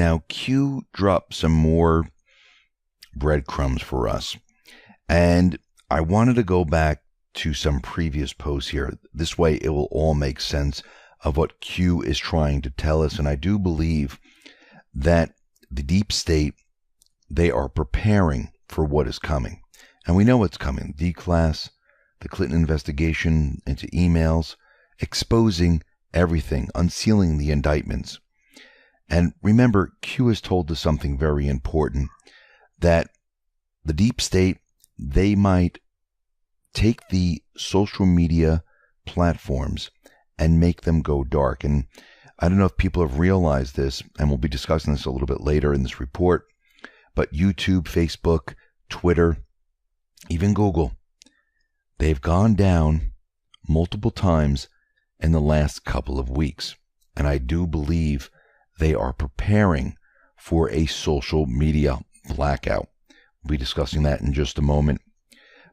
Now, Q dropped some more breadcrumbs for us. And I wanted to go back to some previous posts here. This way it will all make sense of what Q is trying to tell us. And I do believe that the deep state, they are preparing for what is coming. And we know what's coming. D-Class, the Clinton investigation into emails, exposing everything, unsealing the indictments. And remember, Q has told us something very important, that the deep state, they might take the social media platforms and make them go dark. And I don't know if people have realized this, and we'll be discussing this a little bit later in this report, but YouTube, Facebook, Twitter, even Google, they've gone down multiple times in the last couple of weeks. And I do believe they are preparing for a social media blackout. We'll be discussing that in just a moment.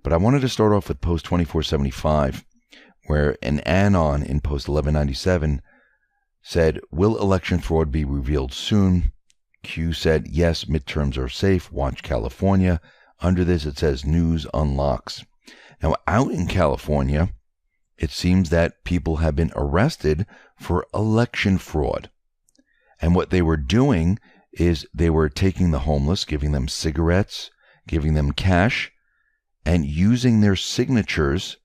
But I wanted to start off with post 2475, where an anon in post 1197 said, will election fraud be revealed soon? Q said, yes, midterms are safe. Watch California. Under this, it says news unlocks. Now, out in California, it seems that people have been arrested for election fraud. And what they were doing is they were taking the homeless, giving them cigarettes, giving them cash, and using their signatures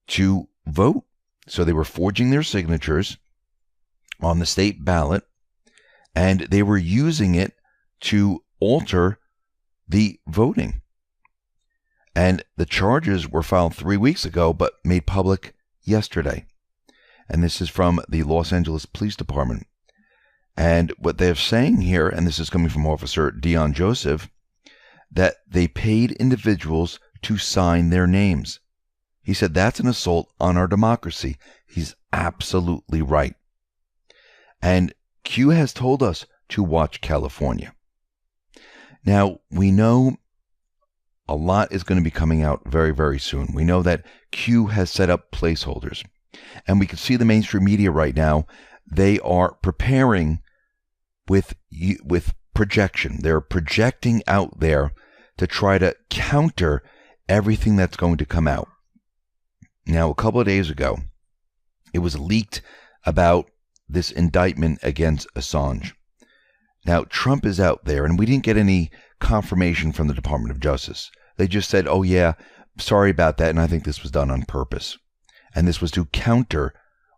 to vote. So they were forging their signatures on the state ballot, and they were using it to alter the voting. And the charges were filed 3 weeks ago, but made public yesterday. And this is from the Los Angeles Police Department. And what they're saying here, and this is coming from Officer Dion Joseph, that they paid individuals to sign their names. He said that's an assault on our democracy. He's absolutely right. And Q has told us to watch California. Now, we know a lot is going to be coming out very, very soon. We know that Q has set up placeholders. And we can see the mainstream media right now. They are preparing with projection. They're projecting out there to try to counter everything that's going to come out. Now, a couple of days ago, it was leaked about this indictment against Assange. Now, Trump is out there, and we didn't get any confirmation from the Department of Justice. They just said, oh, yeah, sorry about that, and I think this was done on purpose. And this was to counter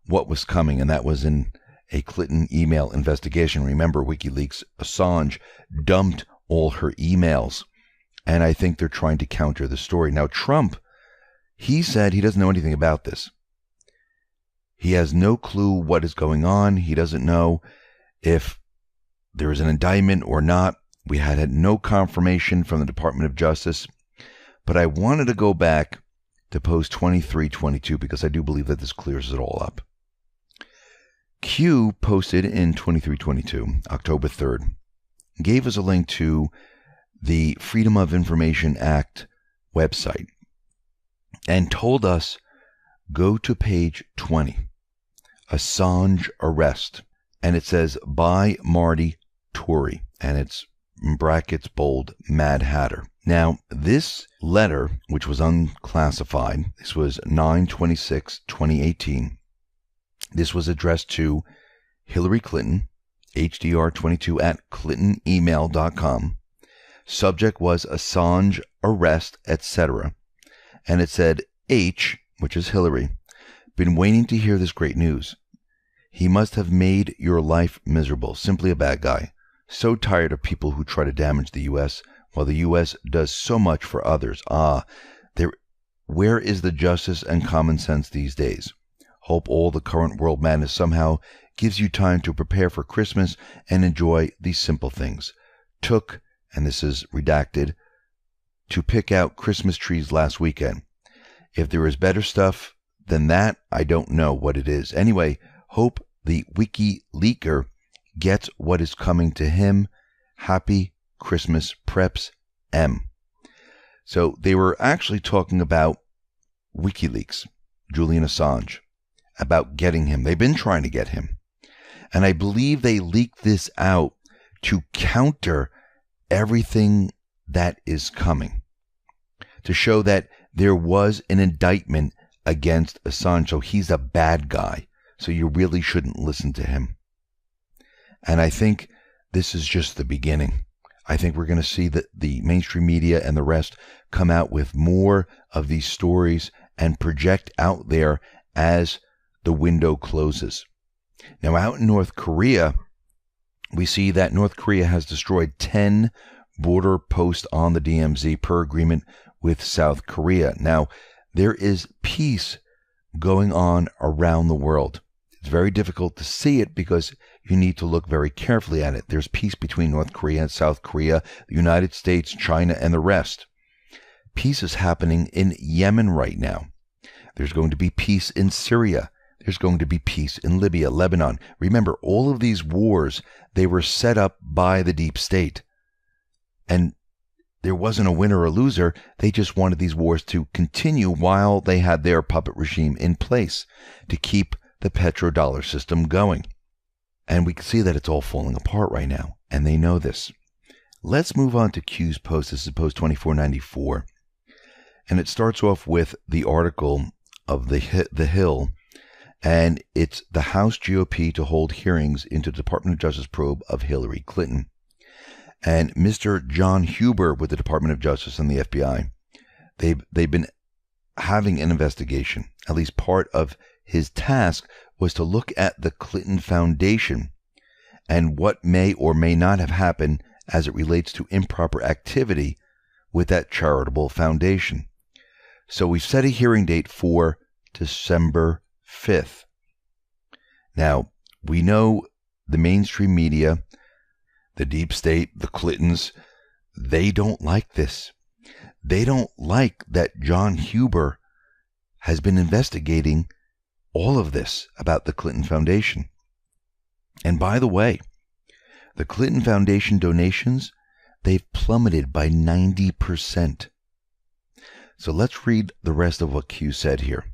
what was coming, and that was in a Clinton email investigation. Remember, WikiLeaks, Assange dumped all her emails, and I think they're trying to counter the story. Now, Trump, he said he doesn't know anything about this. He has no clue what is going on. He doesn't know if there is an indictment or not. We had no confirmation from the Department of Justice. But I wanted to go back to post 2322 because I do believe that this clears it all up. Q posted in 2322, October 3rd, gave us a link to the Freedom of Information Act website and told us, go to page 20, Assange arrest. And it says, by Marty Tory. And it's in brackets bold, Mad Hatter. Now, this letter, which was unclassified, this was 9/26/2018. This was addressed to Hillary Clinton, HDR22 at clintonemail.com. Subject was Assange arrest, etc. And it said, H, which is Hillary, been waiting to hear this great news. He must have made your life miserable. Simply a bad guy. So tired of people who try to damage the U.S. while the U.S. does so much for others. Where is the justice and common sense these days? Hope all the current world madness somehow gives you time to prepare for Christmas and enjoy these simple things. Took, and this is redacted, to pick out Christmas trees last weekend. If there is better stuff than that, I don't know what it is. Anyway, hope the WikiLeaker gets what is coming to him. Happy Christmas, Preps M. So they were actually talking about WikiLeaks, Julian Assange, about getting him. They've been trying to get him. And I believe they leaked this out to counter everything that is coming, to show that there was an indictment against Assange. So he's a bad guy. So you really shouldn't listen to him. And I think this is just the beginning. I think we're going to see that the mainstream media and the rest come out with more of these stories and project out there as the window closes. Now, out in North Korea, we see that North Korea has destroyed 10 border posts on the DMZ per agreement with South Korea. Now, there is peace going on around the world. It's very difficult to see it because you need to look very carefully at it. There's peace between North Korea and South Korea, the United States, China, and the rest. Peace is happening in Yemen right now. There's going to be peace in Syria. There's going to be peace in Libya, Lebanon. Remember, all of these wars, they were set up by the deep state. And there wasn't a winner or loser. They just wanted these wars to continue while they had their puppet regime in place to keep the petrodollar system going. And we can see that it's all falling apart right now, and they know this. Let's move on to Q's post. This is post 2494. And it starts off with the article of the Hill, and it's the House GOP to hold hearings into the Department of Justice probe of Hillary Clinton. And Mr. John Huber with the Department of Justice and the FBI, they've been having an investigation. At least part of his task was to look at the Clinton Foundation and what may or may not have happened as it relates to improper activity with that charitable foundation. So we've set a hearing date for December 5th. Now, we know the mainstream media, the deep state, the Clintons, they don't like this. They don't like that John Huber has been investigating all of this about the Clinton Foundation. And by the way, the Clinton Foundation donations, they've plummeted by 90%. So let's read the rest of what Q said here.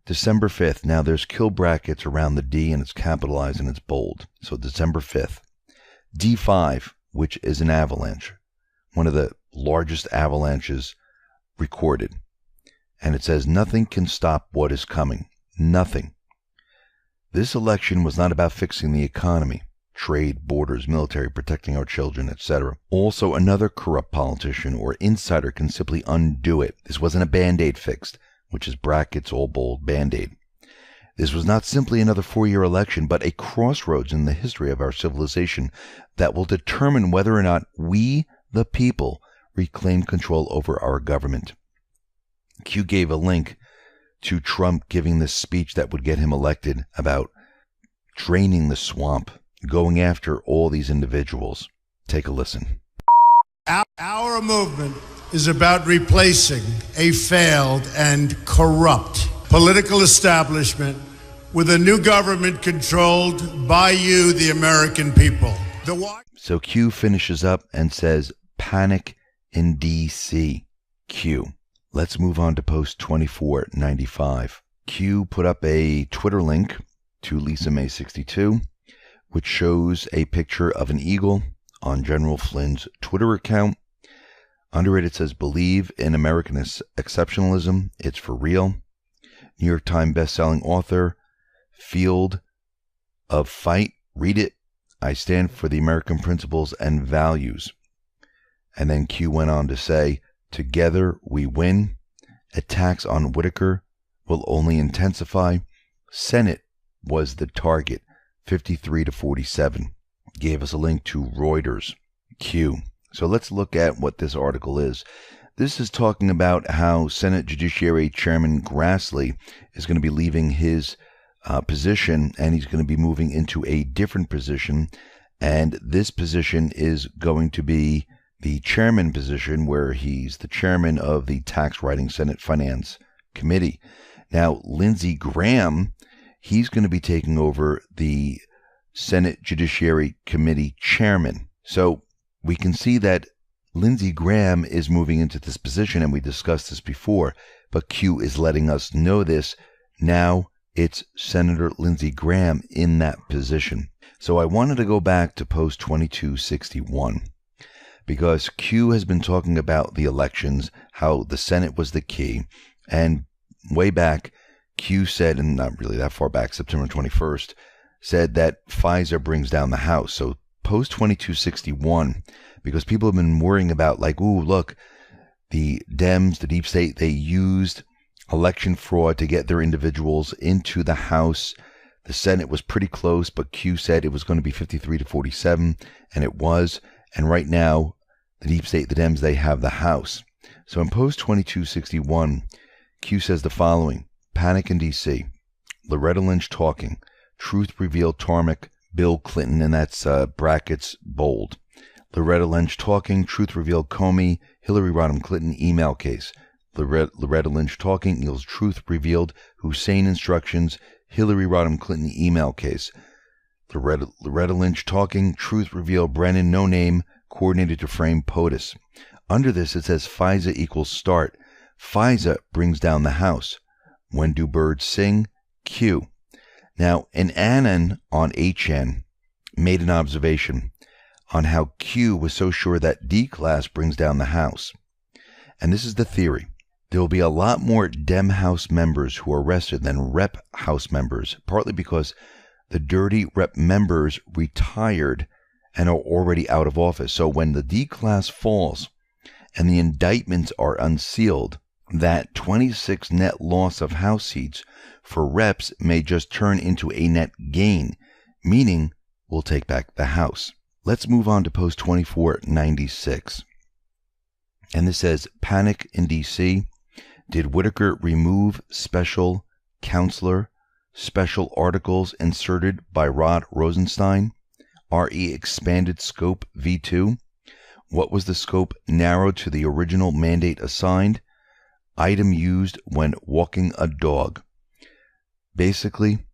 December 5th. Now there's kill brackets around the D and it's capitalized and it's bold. So December 5th. D5, which is an avalanche, one of the largest avalanches recorded. And it says, nothing can stop what is coming. Nothing. This election was not about fixing the economy, trade, borders, military, protecting our children, etc. Also, another corrupt politician or insider can simply undo it. This wasn't a Band-Aid fixed, which is brackets, all bold, Band-Aid. This was not simply another 4-year election, but a crossroads in the history of our civilization that will determine whether or not we, the people, reclaim control over our government. Q gave a link to Trump giving this speech that would get him elected about draining the swamp, going after all these individuals. Take a listen. Our movement is about replacing a failed and corrupt political establishment with a new government controlled by you, the American people. So Q finishes up and says, panic in D.C. Q. Let's move on to post 2495. Q put up a Twitter link to Lisa May 62, which shows a picture of an eagle on General Flynn's Twitter account. Under it, it says, believe in American exceptionalism. It's for real. New York Times bestselling author, Field of Fight. Read it. I stand for the American principles and values. And then Q went on to say, together we win. Attacks on Whitaker will only intensify. Senate was the target, 53 to 47. Gave us a link to Reuters. Q. So let's look at what this article is. This is talking about how Senate Judiciary Chairman Grassley is going to be leaving his position, and he's going to be moving into a different position. And this position is going to be the chairman position, where he's the chairman of the Tax Writing Senate Finance Committee. Now, Lindsey Graham, he's going to be taking over the Senate Judiciary Committee chairman. So we can see that Lindsey Graham is moving into this position, and we discussed this before, but Q is letting us know this. Now it's Senator Lindsey Graham in that position. So I wanted to go back to post 2261 because Q has been talking about the elections, how the Senate was the key, and way back, Q said, and not really that far back, September 21st, said that FISA brings down the House. So post 2261, because people have been worrying about, like, ooh, look, the Dems, the deep state, they used election fraud to get their individuals into the House. The Senate was pretty close, but Q said it was going to be 53 to 47, and it was. And right now, the deep state, the Dems, they have the House. So in post 2261, Q says the following: panic in D.C., Loretta Lynch talking, truth revealed Tarmac, Bill Clinton, and that's brackets bold. Loretta Lynch talking, truth revealed Comey, Hillary Rodham Clinton email case. Loretta Lynch talking equals truth revealed Hussein instructions, Hillary Rodham Clinton email case. Loretta Lynch talking, truth revealed Brennan no name, coordinated to frame POTUS. Under this it says FISA equals start. FISA brings down the House. When do birds sing? Q. Now, an Anon on HN made an observation on how Q was so sure that D-Class brings down the House. And this is the theory. There will be a lot more Dem House members who are arrested than Rep House members, partly because the dirty Rep members retired and are already out of office. So when the D-Class falls and the indictments are unsealed, that 26 net loss of House seats for reps may just turn into a net gain, meaning we'll take back the House. Let's move on to post 2496. And this says, panic in D.C. Did Whitaker remove special counselor, special articles inserted by Rod Rosenstein? RE expanded scope V2. What was the scope narrowed to the original mandate assigned? Item used when walking a dog. Basically,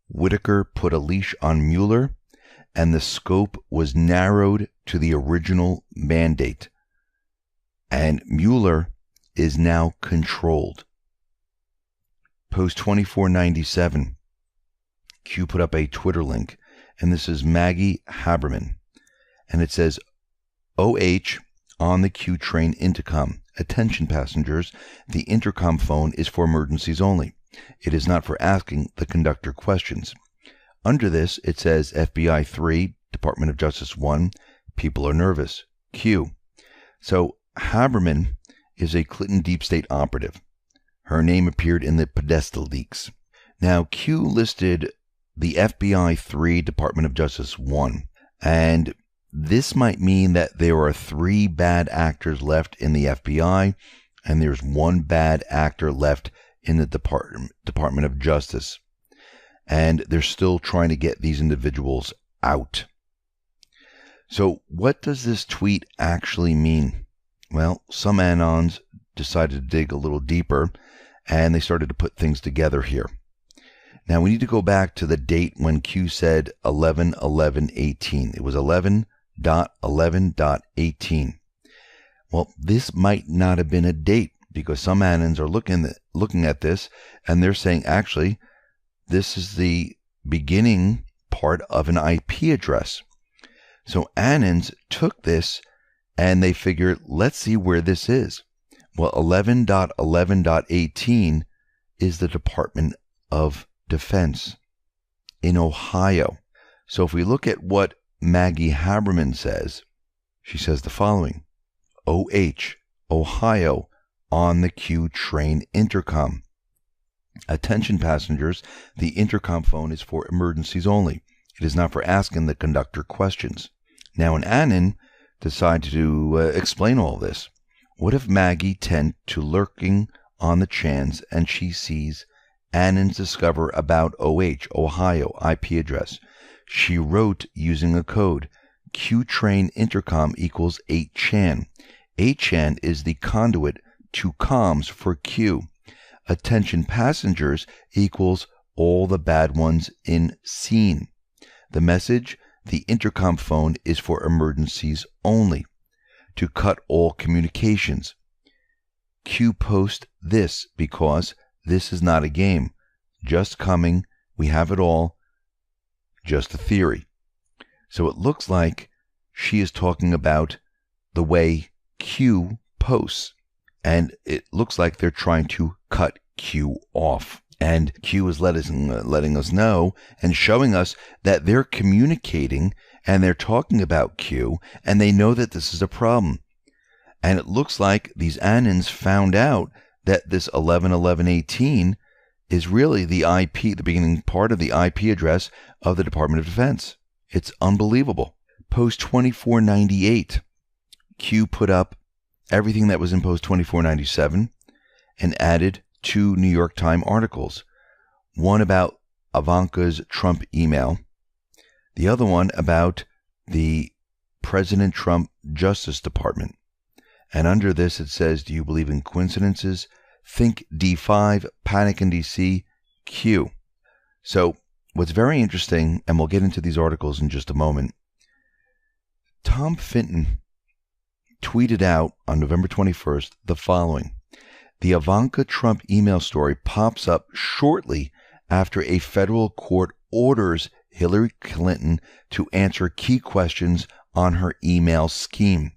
Whitaker put a leash on Mueller, and the scope was narrowed to the original mandate. And Mueller is now controlled. Post 2497. Q put up a Twitter link, and this is Maggie Haberman. And it says, OH on the Q train intercom. Attention passengers, the intercom phone is for emergencies only. It is not for asking the conductor questions. Under this, it says FBI 3, Department of Justice 1, people are nervous. Q. So Haberman is a Clinton deep state operative. Her name appeared in the Podesta leaks. Now, Q listed the FBI 3, Department of Justice 1, and this might mean that there are 3 bad actors left in the FBI, and there's 1 bad actor left in the Department of Justice. And they're still trying to get these individuals out. So what does this tweet actually mean? Well, some Anons decided to dig a little deeper, and they started to put things together here. Now, we need to go back to the date when Q said 11/11/18. It was 11.11.18. Well, this might not have been a date, because some Anons are looking at this, and they're saying, actually, this is the beginning part of an IP address. So Anons took this, and they figured, let's see where this is. Well, 11.11.18 is the Department of Defense in Ohio. So if we look at what Maggie Haberman says, she says the following: OH, Ohio, on the Q train intercom. Attention passengers, the intercom phone is for emergencies only. It is not for asking the conductor questions. Now, an Anon decided to explain all this. What if Maggie tend to lurking on the chance and she sees Anons discover about OH, Ohio, IP address? She wrote using a code. Q train intercom equals 8chan. 8chan is the conduit to comms for Q. Attention passengers equals all the bad ones in scene. The message, the intercom phone is for emergencies only. To cut all communications. Q post this because this is not a game. Just coming. We have it all. Just a theory. So it looks like she is talking about the way Q posts. And it looks like they're trying to cut Q off. And Q is letting us know and showing us that they're communicating and they're talking about Q, and they know that this is a problem. And it looks like these Annans found out that this 111118 is really the IP, the beginning part of the IP address of the Department of Defense. It's unbelievable. Post 2498, Q put up everything that was in Post 2497 and added 2 New York Times articles. One about Ivanka's Trump email. The other one about the President Trump Justice Department. And under this it says, do you believe in coincidences? Think D5, panic in DC, Q. So what's very interesting, and we'll get into these articles in just a moment, Tom Fitton tweeted out on November 21st the following. The Ivanka Trump email story pops up shortly after a federal court orders Hillary Clinton to answer key questions on her email scheme.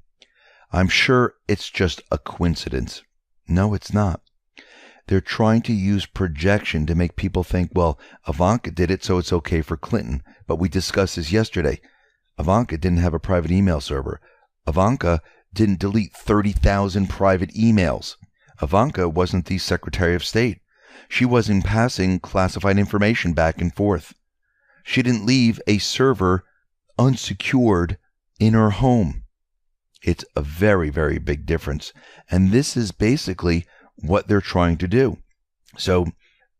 I'm sure it's just a coincidence. No, it's not. They're trying to use projection to make people think, well, Ivanka did it, so it's okay for Clinton. But we discussed this yesterday. Ivanka didn't have a private email server. Ivanka didn't delete 30,000 private emails. Ivanka wasn't the Secretary of State. She wasn't passing classified information back and forth. She didn't leave a server unsecured in her home. It's a very, very big difference. And this is basically what they're trying to do. So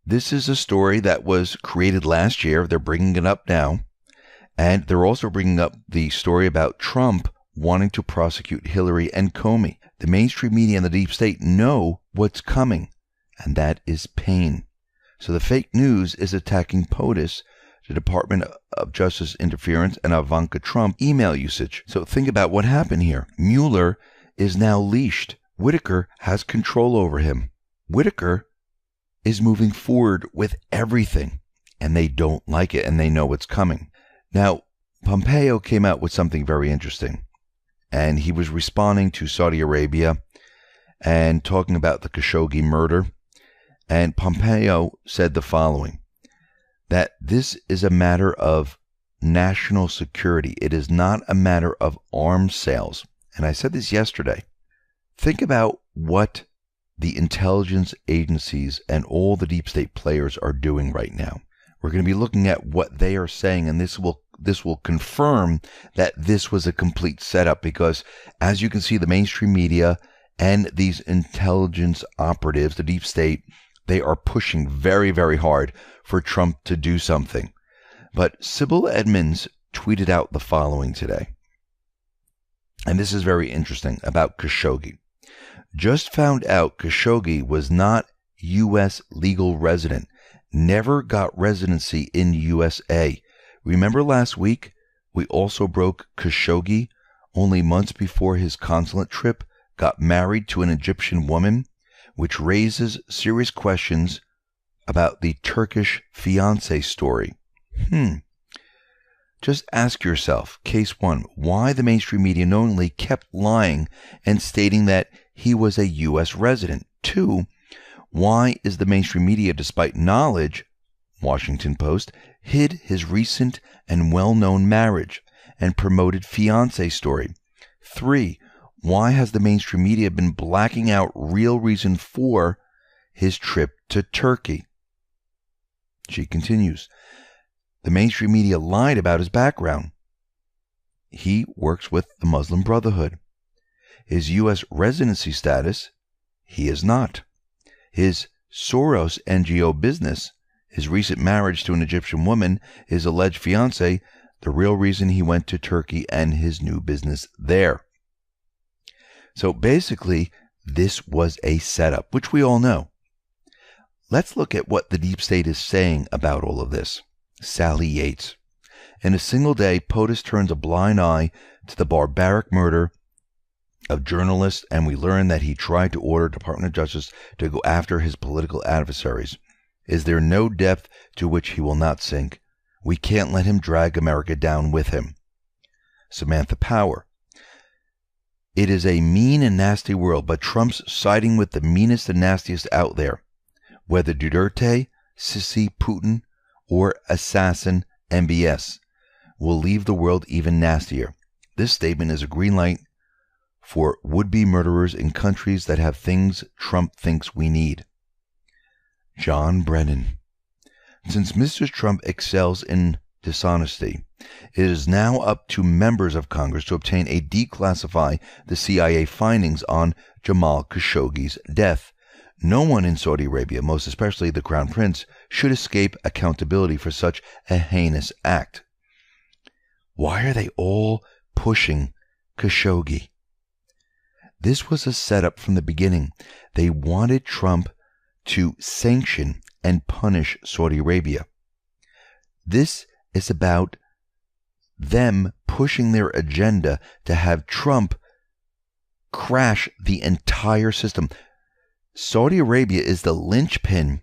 this is a story that was created last year. They're bringing it up now. And they're also bringing up the story about Trump wanting to prosecute Hillary and Comey. The mainstream media and the deep state know what's coming, and that is pain. So the fake news is attacking POTUS, the Department of Justice interference, and Ivanka Trump email usage. So think about what happened here. Mueller is now leashed. Whitaker has control over him. Whitaker is moving forward with everything, and they don't like it, and they know what's coming. Now, Pompeo came out with something very interesting, and he was responding to Saudi Arabia and talking about the Khashoggi murder. And Pompeo said the following, that this is a matter of national security. It is not a matter of arms sales. And I said this yesterday. Think about what the intelligence agencies and all the deep state players are doing right now. We're going to be looking at what they are saying, and this will confirm that this was a complete setup, because as you can see, the mainstream media and these intelligence operatives, the deep state, they are pushing very, very hard for Trump to do something. But Sybil Edmonds tweeted out the following today. And this is very interesting about Khashoggi. Just found out Khashoggi was not U.S. legal resident, never got residency in USA. Remember last week, we also broke Khashoggi only months before his consulate trip got married to an Egyptian woman, which raises serious questions about the Turkish fiance story. Just ask yourself, case one, why the mainstream media knowingly kept lying and stating that he was a U.S. resident. 2, why is the mainstream media, despite knowledge, Washington Post, hid his recent and well-known marriage and promoted fiancé story? 3, why has the mainstream media been blacking out real reason for his trip to Turkey? She continues, the mainstream media lied about his background. He works with the Muslim Brotherhood. His U.S. residency status, he is not. His Soros NGO business, his recent marriage to an Egyptian woman, his alleged fiancé, the real reason he went to Turkey, and his new business there. So basically, this was a setup, which we all know. Let's look at what the deep state is saying about all of this. Sally Yates. In a single day, POTUS turns a blind eye to the barbaric murder of journalists, and we learn that he tried to order Department of Justice to go after his political adversaries. Is there no depth to which he will not sink? We can't let him drag America down with him. Samantha Power. It is a mean and nasty world, but Trump's siding with the meanest and nastiest out there, whether Duterte, Sisi, Putin, or assassin MBS, will leave the world even nastier. This statement is a green light for would-be murderers in countries that have things Trump thinks we need. John Brennan. Since Mr. Trump excels in dishonesty, it is now up to members of Congress to obtain and declassify the CIA findings on Jamal Khashoggi's death. No one in Saudi Arabia, most especially the Crown Prince, should escape accountability for such a heinous act. Why are they all pushing Khashoggi? This was a setup from the beginning. They wanted Trump to sanction and punish Saudi Arabia. This is about them pushing their agenda to have Trump crash the entire system. Saudi Arabia is the linchpin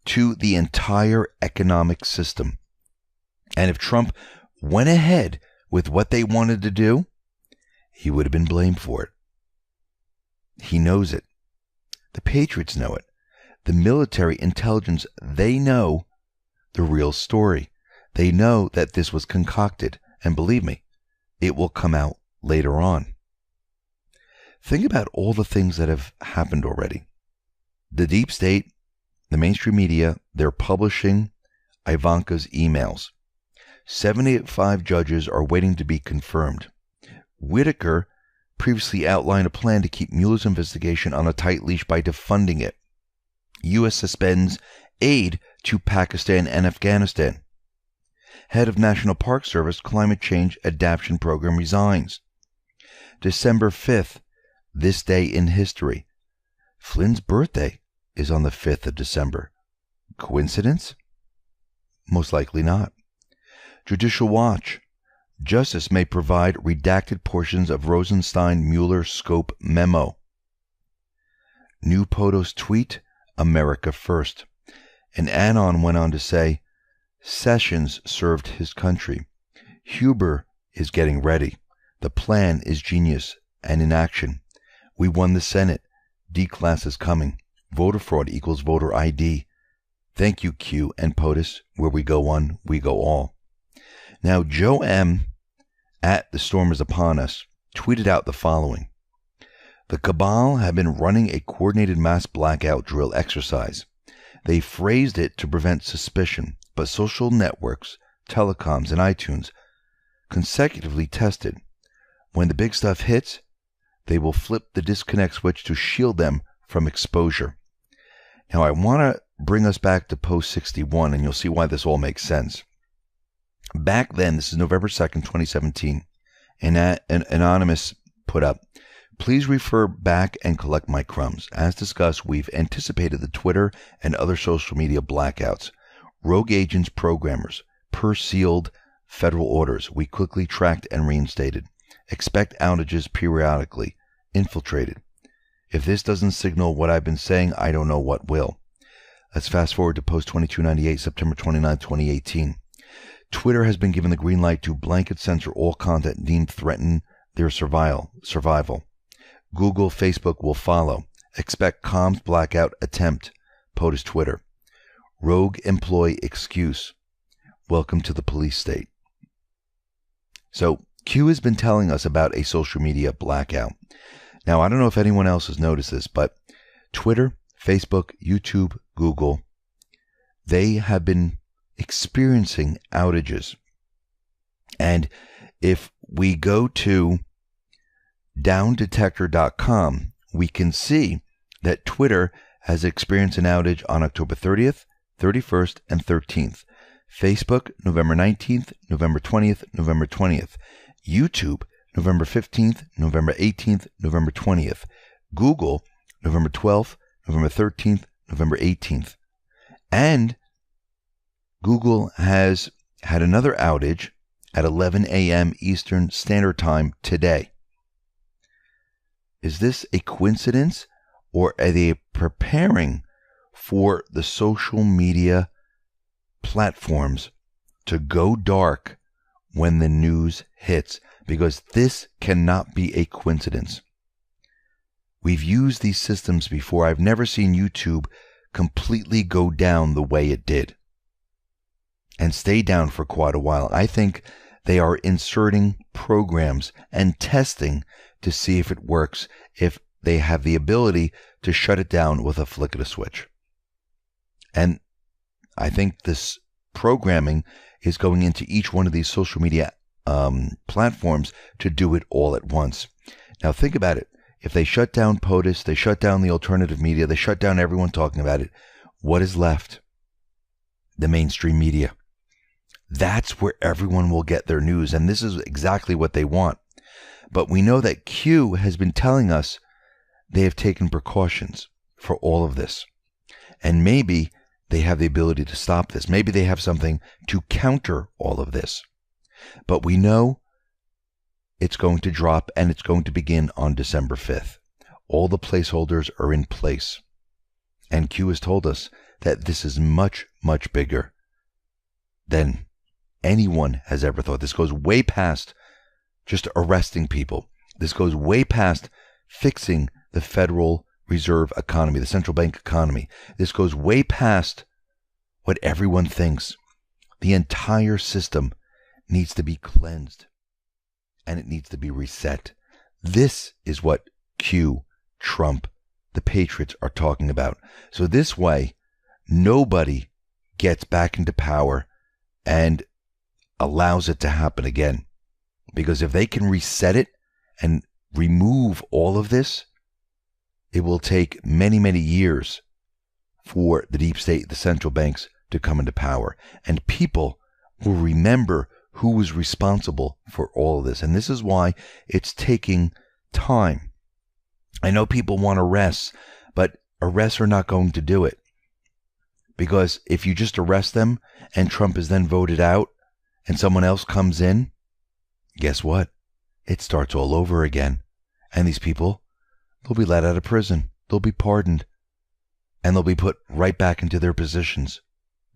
to the entire economic system. And if Trump went ahead with what they wanted to do, he would have been blamed for it. He knows it. The Patriots know it. The military intelligence, they know the real story. They know that this was concocted. And believe me, it will come out later on. Think about all the things that have happened already. The deep state, the mainstream media, they're publishing Ivanka's emails. 75 judges are waiting to be confirmed. Whitaker previously outlined a plan to keep Mueller's investigation on a tight leash by defunding it. U.S. suspends aid to Pakistan and Afghanistan. Head of National Park Service Climate Change Adaptation Program resigns. December 5th, this day in history. Flynn's birthday is on the 5th of December. Coincidence? Most likely not. Judicial Watch. Justice may provide redacted portions of Rosenstein-Mueller scope memo. New POTUS tweet, America First. And Anon went on to say, Sessions served his country. Huber is getting ready. The plan is genius and in action. We won the Senate. D-class is coming. Voter fraud equals voter ID. Thank you, Q and POTUS. Where we go one, we go all. Now, Joe M. at The Storm is Upon Us tweeted out the following. The cabal have been running a coordinated mass blackout drill exercise. They phrased it to prevent suspicion, but social networks, telecoms, and iTunes consecutively tested. When the big stuff hits, they will flip the disconnect switch to shield them from exposure. Now, I want to bring us back to Post 61, and you'll see why this all makes sense. Back then, this is November 2nd, 2017, an anonymous put up, please refer back and collect my crumbs. As discussed, we've anticipated the Twitter and other social media blackouts. Rogue agents, programmers, per sealed federal orders, we quickly tracked and reinstated. Expect outages periodically. Infiltrated. If this doesn't signal what I've been saying, I don't know what will. Let's fast forward to Post 2298, September 29, 2018. Twitter has been given the green light to blanket censor all content deemed threaten their survival. Google, Facebook will follow. Expect comms blackout attempt. POTUS Twitter. Rogue employee excuse. Welcome to the police state. So, Q has been telling us about a social media blackout. Now, I don't know if anyone else has noticed this, but Twitter, Facebook, YouTube, Google, they have been experiencing outages. And if we go to downdetector.com, we can see that Twitter has experienced an outage on October 30th, 31st, and 13th. Facebook, November 19th, November 20th, November 20th. YouTube, November 15th, November 18th, November 20th. Google, November 12th, November 13th, November 18th. And Google has had another outage at 11 a.m. Eastern Standard Time today. Is this a coincidence, or are they preparing for the social media platforms to go dark when the news hits, because this cannot be a coincidence. We've used these systems before. I've never seen YouTube completely go down the way it did and stay down for quite a while. I think they are inserting programs and testing to see if it works, if they have the ability to shut it down with a flick of a switch. And I think this programming is going into each one of these social media platforms to do it all at once. Now think about it. If they shut down POTUS, they shut down the alternative media, they shut down everyone talking about it, what is left? The mainstream media. That's where everyone will get their news, and this is exactly what they want. But we know that Q has been telling us they have taken precautions for all of this. And maybe they have the ability to stop this. Maybe they have something to counter all of this. But we know it's going to drop, and it's going to begin on December 5th. All the placeholders are in place. And Q has told us that this is much, much bigger than anyone has ever thought. This goes way past just arresting people. This goes way past fixing the Federal Reserve economy, the central bank economy. This goes way past what everyone thinks. The entire system needs to be cleansed, and it needs to be reset. This is what Q, Trump, the Patriots are talking about. So this way, nobody gets back into power and allows it to happen again. Because if they can reset it and remove all of this, it will take many, many years for the deep state, the central banks, to come into power. And people will remember who was responsible for all of this. And this is why it's taking time. I know people want arrests, but arrests are not going to do it. Because if you just arrest them and Trump is then voted out and someone else comes in, guess what? It starts all over again. And these people, they'll be let out of prison. They'll be pardoned. And they'll be put right back into their positions.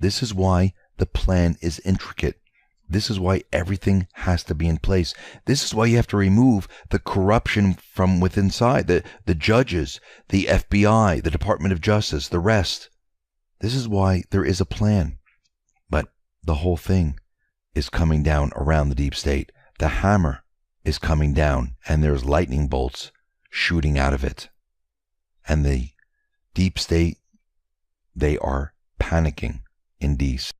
This is why the plan is intricate. This is why everything has to be in place. This is why you have to remove the corruption from within inside, the judges, the FBI, the Department of Justice, the rest. This is why there is a plan. But the whole thing is coming down around the deep state. The hammer is coming down, and there's lightning bolts shooting out of it. And the deep state, they are panicking in DC.